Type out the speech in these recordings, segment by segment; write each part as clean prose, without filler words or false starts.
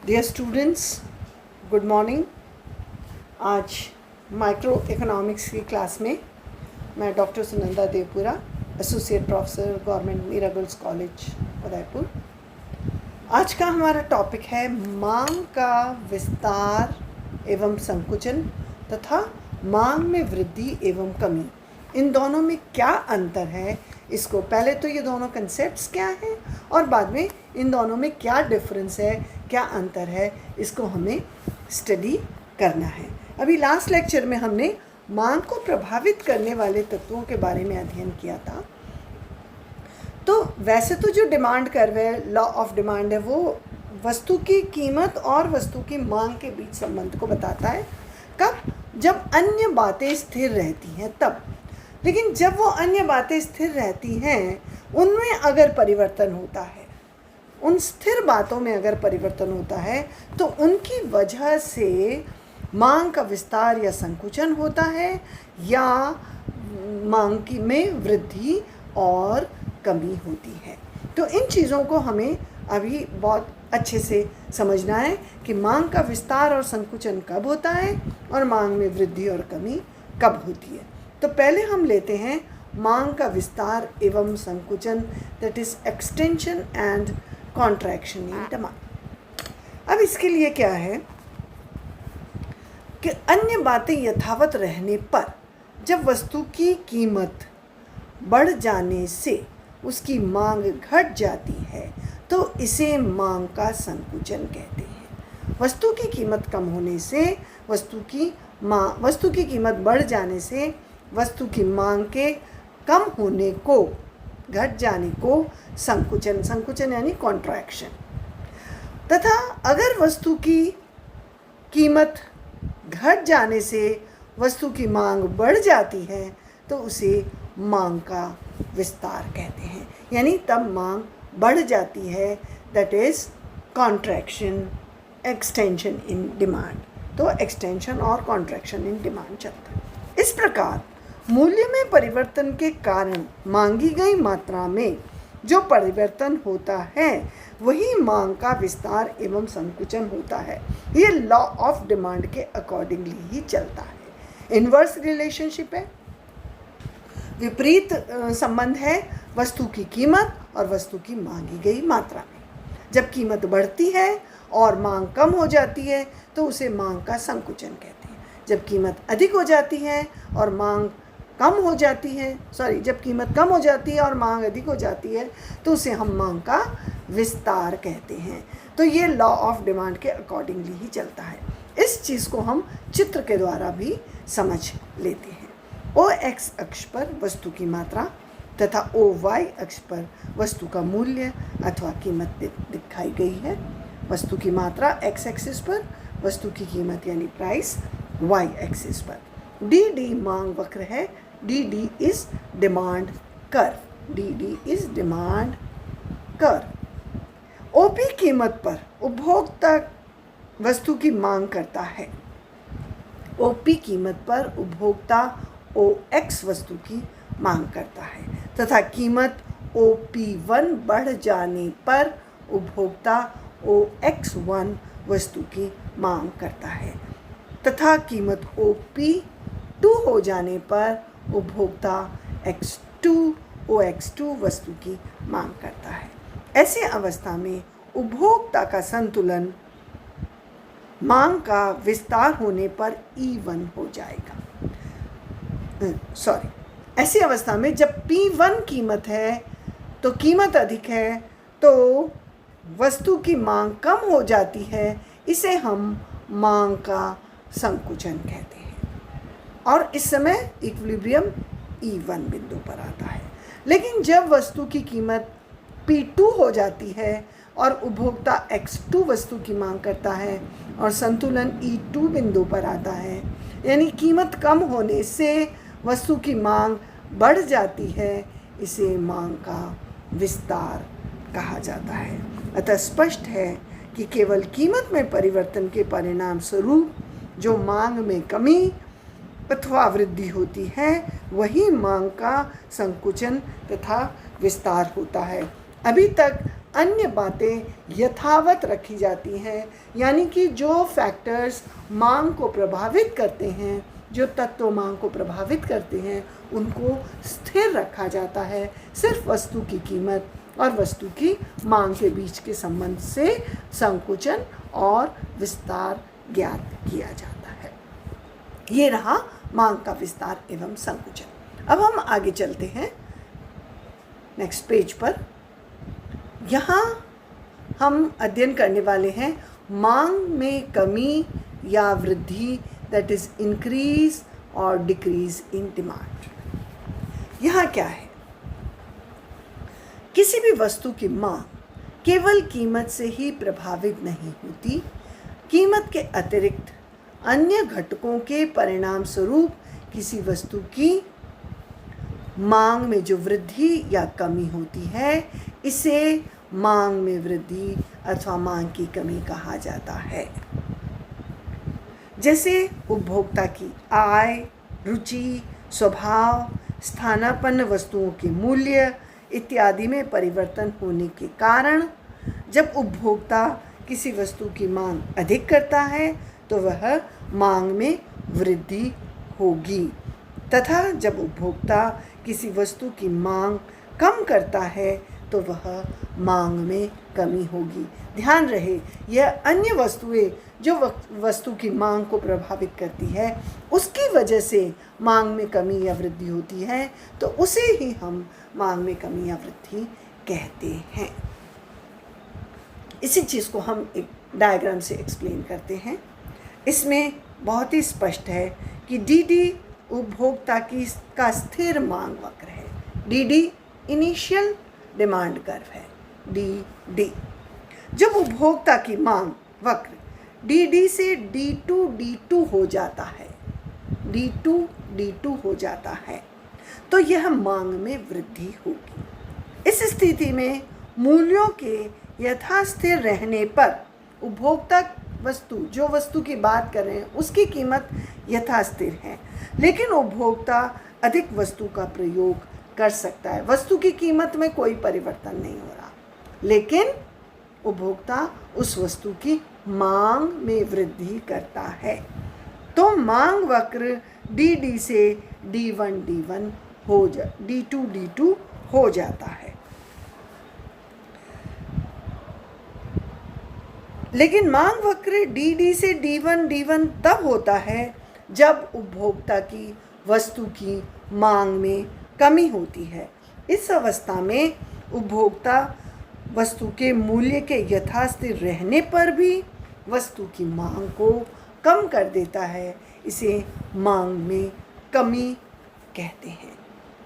Dear students, good morning. आज micro economics की class में मैं doctor Sunanda Devpura, associate professor, government Meera girls college Udaipur. आज का हमारा टॉपिक है मांग का विस्तार एवं संकुचन तथा मांग में वृद्धि एवं कमी। इन दोनों में क्या अंतर है, इसको पहले तो ये दोनों कंसेप्ट्स क्या हैं और बाद में इन दोनों में क्या डिफरेंस है, क्या अंतर है, इसको हमें स्टडी करना है। अभी लास्ट लेक्चर में हमने मांग को प्रभावित करने वाले तत्वों के बारे में अध्ययन किया था। तो वैसे तो जो डिमांड कर्व है, लॉ ऑफ डिमांड है, वो वस्तु की कीमत और वस्तु की मांग के बीच संबंध को बताता है। कब? जब अन्य बातें स्थिर रहती हैं तब। लेकिन जब वो अन्य बातें स्थिर रहती हैं, उनमें अगर परिवर्तन होता है, उन स्थिर बातों में अगर परिवर्तन होता है, तो उनकी वजह से मांग का विस्तार या संकुचन होता है या मांग की में वृद्धि और कमी होती है। तो इन चीज़ों को हमें अभी बहुत अच्छे से समझना है कि मांग का विस्तार और संकुचन कब होता है और मांग में वृद्धि और कमी कब होती है। तो पहले हम लेते हैं मांग का विस्तार एवं संकुचन, that is extension and contraction in demand. अब इसके लिए क्या है कि अन्य बातें यथावत रहने पर जब वस्तु की कीमत बढ़ जाने से उसकी मांग घट जाती है तो इसे मांग का संकुचन कहते हैं। वस्तु की कीमत कम होने से वस्तु की कीमत बढ़ जाने से वस्तु की मांग के कम होने को, घट जाने को संकुचन यानी कॉन्ट्रैक्शन। तथा अगर वस्तु की कीमत घट जाने से वस्तु की मांग बढ़ जाती है तो उसे मांग का विस्तार कहते हैं, यानी तब मांग बढ़ जाती है, that is contraction, extension in demand. तो एक्सटेंशन और कॉन्ट्रैक्शन इन डिमांड चलता है। इस प्रकार मूल्य में परिवर्तन के कारण मांगी गई मात्रा में जो परिवर्तन होता है वही मांग का विस्तार एवं संकुचन होता है। ये लॉ ऑफ डिमांड के अकॉर्डिंगली ही चलता है। इन्वर्स रिलेशनशिप है, विपरीत संबंध है वस्तु की कीमत और वस्तु की मांगी गई मात्रा में। जब कीमत बढ़ती है और मांग कम हो जाती है तो उसे मांग का संकुचन कहते हैं। जब कीमत अधिक हो जाती है और मांग कम हो जाती है, जब कीमत कम हो जाती है और मांग अधिक हो जाती है तो उसे हम मांग का विस्तार कहते हैं। तो ये लॉ ऑफ डिमांड के अकॉर्डिंगली ही चलता है। इस चीज़ को हम चित्र के द्वारा भी समझ लेते हैं। ओ एक्स अक्ष पर वस्तु की मात्रा तथा ओ वाई अक्ष पर वस्तु का मूल्य अथवा कीमत दिखाई गई है। वस्तु की मात्रा एक्स एक्सिस पर, वस्तु की कीमत यानी प्राइस वाई एक्सिस पर। डी डी मांग वक्र है, D D is demand curve, D D is demand curve. OP कीमत पर उपभोक्ता वस्तु की मांग करता है। ओपी कीमत पर उपभोक्ता ओ एक्स वस्तु की मांग करता है तथा कीमत OP1 बढ़ जाने पर उपभोक्ता OX1 वस्तु की मांग करता है तथा कीमत OP2 हो जाने पर उपभोक्ता OX2 वस्तु की मांग करता है। ऐसी अवस्था में उपभोक्ता का संतुलन मांग का विस्तार होने पर E1 हो जाएगा। ऐसी अवस्था में जब P1 कीमत है तो कीमत अधिक है तो वस्तु की मांग कम हो जाती है, इसे हम मांग का संकुचन कहते हैं और इस समय इक्विलिब्रियम E1 बिंदु पर आता है। लेकिन जब वस्तु की कीमत P2 हो जाती है और उपभोक्ता X2 वस्तु की मांग करता है और संतुलन E2 बिंदु पर आता है, यानी कीमत कम होने से वस्तु की मांग बढ़ जाती है, इसे मांग का विस्तार कहा जाता है। अतः स्पष्ट है कि केवल कीमत में परिवर्तन के परिणाम स्वरूप जो मांग में कमी अथवा वृद्धि होती है वही मांग का संकुचन तथा विस्तार होता है। अभी तक अन्य बातें यथावत रखी जाती हैं, यानी कि जो फैक्टर्स मांग को प्रभावित करते हैं, जो तत्व मांग को प्रभावित करते हैं, उनको स्थिर रखा जाता है। सिर्फ वस्तु की कीमत और वस्तु की मांग के बीच के संबंध से संकुचन और विस्तार ज्ञात किया जाता है। ये रहा मांग का विस्तार एवं संकुचन। अब हम आगे चलते हैं नेक्स्ट पेज पर। यहाँ हम अध्ययन करने वाले हैं मांग में कमी या वृद्धि, दैट इज इंक्रीज और डिक्रीज इन डिमांड। यहाँ क्या है, किसी भी वस्तु की मांग केवल कीमत से ही प्रभावित नहीं होती, कीमत के अतिरिक्त अन्य घटकों के परिणाम स्वरूप किसी वस्तु की मांग में जो वृद्धि या कमी होती है, इसे मांग में वृद्धि अथवा मांग की कमी कहा जाता है। जैसे उपभोक्ता की आय, रुचि, स्वभाव, स्थानापन्न वस्तुओं के मूल्य इत्यादि में परिवर्तन होने के कारण जब उपभोक्ता किसी वस्तु की मांग अधिक करता है तो वह मांग में वृद्धि होगी, तथा जब उपभोक्ता किसी वस्तु की मांग कम करता है तो वह मांग में कमी होगी। ध्यान रहे, यह अन्य वस्तुएं जो वस्तु की मांग को प्रभावित करती है, उसकी वजह से मांग में कमी या वृद्धि होती है, तो उसे ही हम मांग में कमी या वृद्धि कहते हैं। इसी चीज़ को हम एक डायग्राम से एक्सप्लेन करते हैं। इसमें बहुत ही स्पष्ट है कि डी उपभोक्ता का स्थिर मांग वक्र है। डी इनिशियल डिमांड कर्व है। डी जब उपभोक्ता की मांग वक्र डी से D2 हो जाता है, D2 हो जाता है, तो यह मांग में वृद्धि होगी। इस स्थिति में मूल्यों के यथास्थिर रहने पर उपभोक्ता जो वस्तु की बात कर रहे हैं उसकी कीमत यथास्थिर है, लेकिन उपभोक्ता अधिक वस्तु का प्रयोग कर सकता है। वस्तु की कीमत में कोई परिवर्तन नहीं हो रहा, लेकिन उपभोक्ता उस वस्तु की मांग में वृद्धि करता है। तो मांग वक्र डी से D1 हो D2 हो जाता है। लेकिन मांग वक्र डी से D1 तब होता है जब उपभोक्ता की वस्तु की मांग में कमी होती है। इस अवस्था में उपभोक्ता वस्तु के मूल्य के यथास्थिर रहने पर भी वस्तु की मांग को कम कर देता है। इसे मांग में कमी कहते हैं।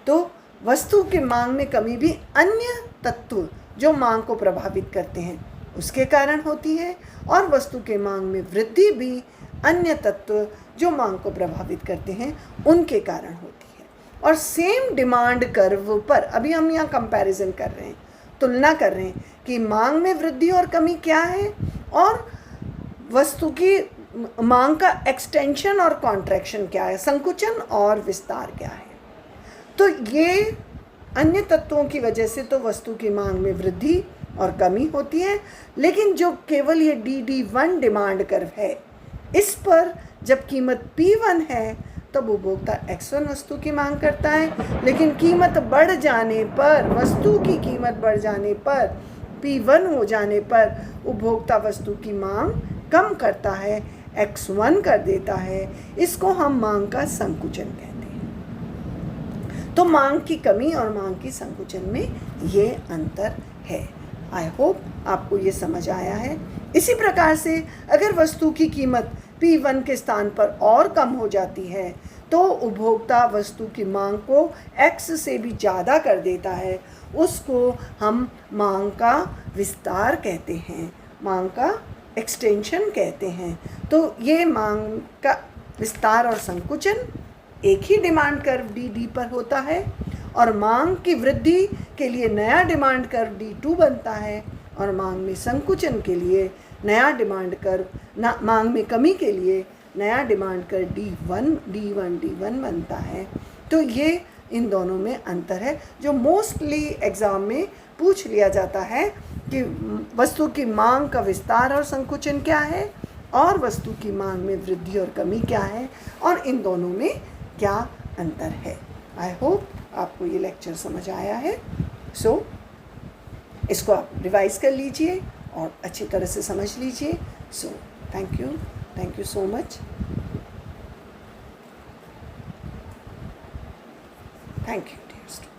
तो वस्तु के मांग में कमी भी अन्य तत्व जो मांग को प्रभावित करते हैं उसके कारण होती है, और वस्तु के मांग में वृद्धि भी अन्य तत्व जो मांग को प्रभावित करते हैं उनके कारण होती है। और सेम डिमांड कर्व पर अभी हम यहाँ कंपैरिजन कर रहे हैं, तुलना कर रहे हैं कि मांग में वृद्धि और कमी क्या है और वस्तु की मांग का एक्सटेंशन और कॉन्ट्रैक्शन क्या है, संकुचन और विस्तार क्या है। तो ये अन्य तत्वों की वजह से तो वस्तु की मांग में वृद्धि और कमी होती है, लेकिन जो केवल ये D1 डिमांड कर्व है, इस पर जब कीमत P1 है तब उपभोक्ता X1 वस्तु की मांग करता है, लेकिन कीमत बढ़ जाने पर, वस्तु की कीमत बढ़ जाने पर, P1 हो जाने पर उपभोक्ता वस्तु की मांग कम करता है, X1 कर देता है। इसको हम मांग का संकुचन कहते हैं। तो मांग की कमी और मांग की संकुचन में ये अंतर है। आई होप आपको ये समझ आया है। इसी प्रकार से अगर वस्तु की कीमत P1 के स्थान पर और कम हो जाती है तो उपभोक्ता वस्तु की मांग को X से भी ज़्यादा कर देता है, उसको हम मांग का विस्तार कहते हैं, मांग का एक्सटेंशन कहते हैं। तो ये मांग का विस्तार और संकुचन एक ही डिमांड कर्व डी पर होता है, और मांग की वृद्धि के लिए नया डिमांड कर्व D2 बनता है, और मांग में संकुचन के लिए नया डिमांड कर्व मांग में कमी के लिए नया डिमांड कर्व D1 बनता है। तो ये इन दोनों में अंतर है, जो मोस्टली एग्ज़ाम में पूछ लिया जाता है कि वस्तु की मांग का विस्तार और संकुचन क्या है, और वस्तु की मांग में वृद्धि और कमी क्या है, और इन दोनों में क्या अंतर है। आई होप आपको ये लेक्चर समझ आया है। सो इसको आप रिवाइज कर लीजिए और अच्छी तरह से समझ लीजिए। So thank you so much. Thank you dear student.